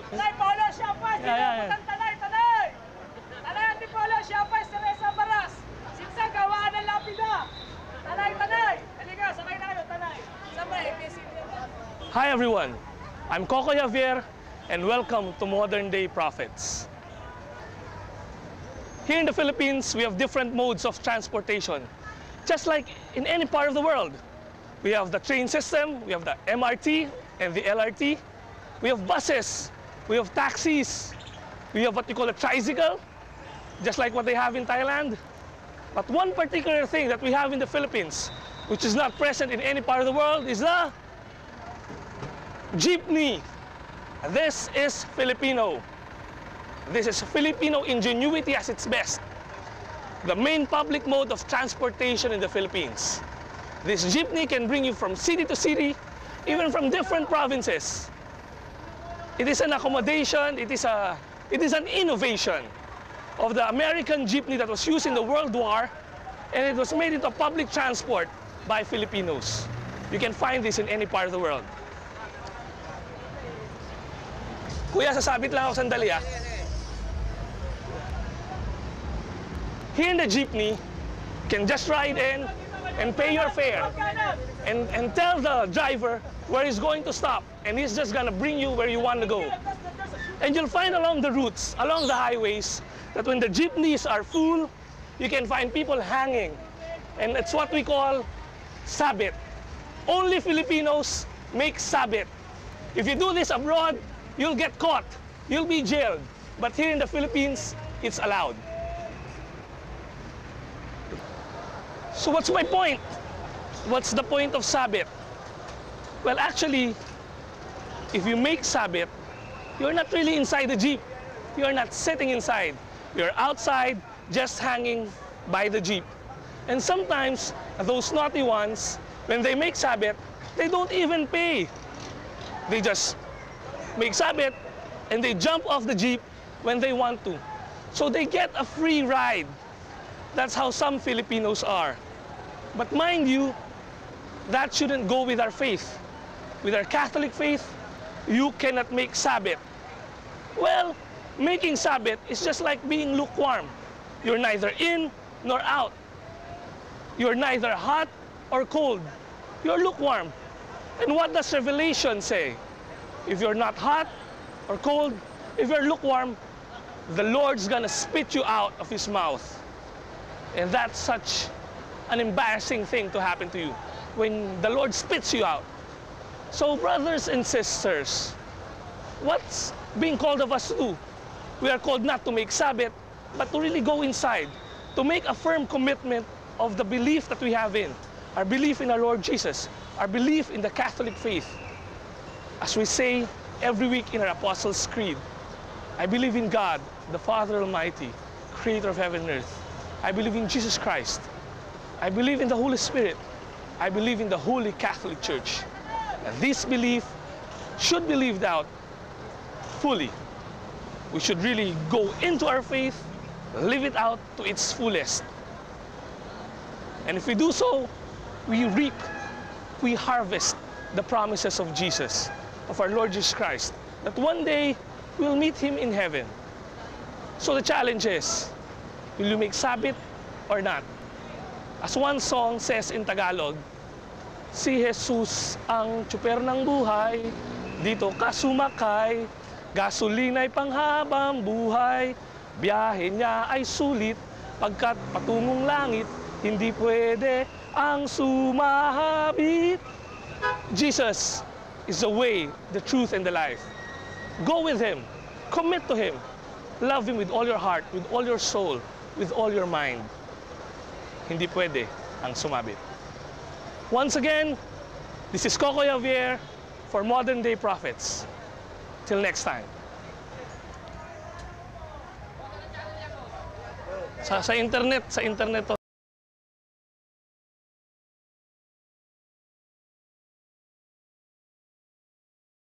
Tanay, Paolo, Siapay, Tanay, Tanay! Tanay, Andi Paolo, Siapay, Teresa Baras, Sinsang, Gawaan ng Lapida! Tanay, Tanay! Halika, sakay na kayo, Tanay! Sabay, APC. Hi everyone, I'm Coco Javier and welcome to Modern Day Prophets. Here in the Philippines, we have different modes of transportation. Just like in any part of the world. We have the train system, we have the MRT and the LRT. We have buses, we have taxis, we have what you call a tricycle, just like what they have in Thailand. But one particular thing that we have in the Philippines, which is not present in any part of the world, is the jeepney. This is Filipino. This is Filipino ingenuity at its best. The main public mode of transportation in the Philippines. This jeepney can bring you from city to city, even from different provinces. It is an accommodation, it is an innovation of the American jeepney that was used in the World War, and it was made into public transport by Filipinos. You can find this in any part of the world. Kuya, sasabit lang ako sandali ah. Here in the jeepney, you can just ride in and pay your fare and tell the driver where he's going to stop, and he's just gonna bring you where you want to go. And you'll find along the routes, along the highways, that when the jeepneys are full, you can find people hanging. And it's what we call sabit. Only Filipinos make sabit. If you do this abroad, you'll get caught. You'll be jailed. But here in the Philippines, it's allowed. So what's my point? What's the point of sabit? Well, actually, if you make sabit, you're not really inside the jeep. You're not sitting inside. You're outside, just hanging by the jeep. And sometimes, those naughty ones, when they make sabit, they don't even pay. They just make sabit, and they jump off the jeep when they want to. So they get a free ride. That's how some Filipinos are. But mind you, that shouldn't go with our faith. With our Catholic faith, you cannot make sabit. Well, making sabit is just like being lukewarm. You're neither in nor out. You're neither hot or cold. You're lukewarm. And what does Revelation say? If you're not hot or cold, if you're lukewarm, the Lord's gonna spit you out of His mouth. And that's such an embarrassing thing to happen to you when the Lord spits you out. So brothers and sisters, what's being called of us to do? We are called not to make sabit, but to really go inside, to make a firm commitment of the belief that we have in, our belief in our Lord Jesus, our belief in the Catholic faith. As we say every week in our Apostles' Creed, I believe in God, the Father Almighty, creator of heaven and earth. I believe in Jesus Christ. I believe in the Holy Spirit. I believe in the Holy Catholic Church. And this belief should be lived out fully. We should really go into our faith, live it out to its fullest. And if we do so, we reap, we harvest the promises of Jesus, of our Lord Jesus Christ, that one day we'll meet Him in heaven. So the challenge is, will you make sabit or not? As one song says in Tagalog, si Jesus ang tsuper ng buhay, dito ka sumakay, gasolina'y panghabang buhay, biyahe niya ay sulit, pagkat patungong langit, hindi pwede ang sumahabit. Jesus is the way, the truth, and the life. Go with Him. Commit to Him. Love Him with all your heart, with all your soul, with all your mind. Hindi pwede ang sumabit. Once again, this is Coco Javier for Modern Day Prophets. Till next time. Sa internet to.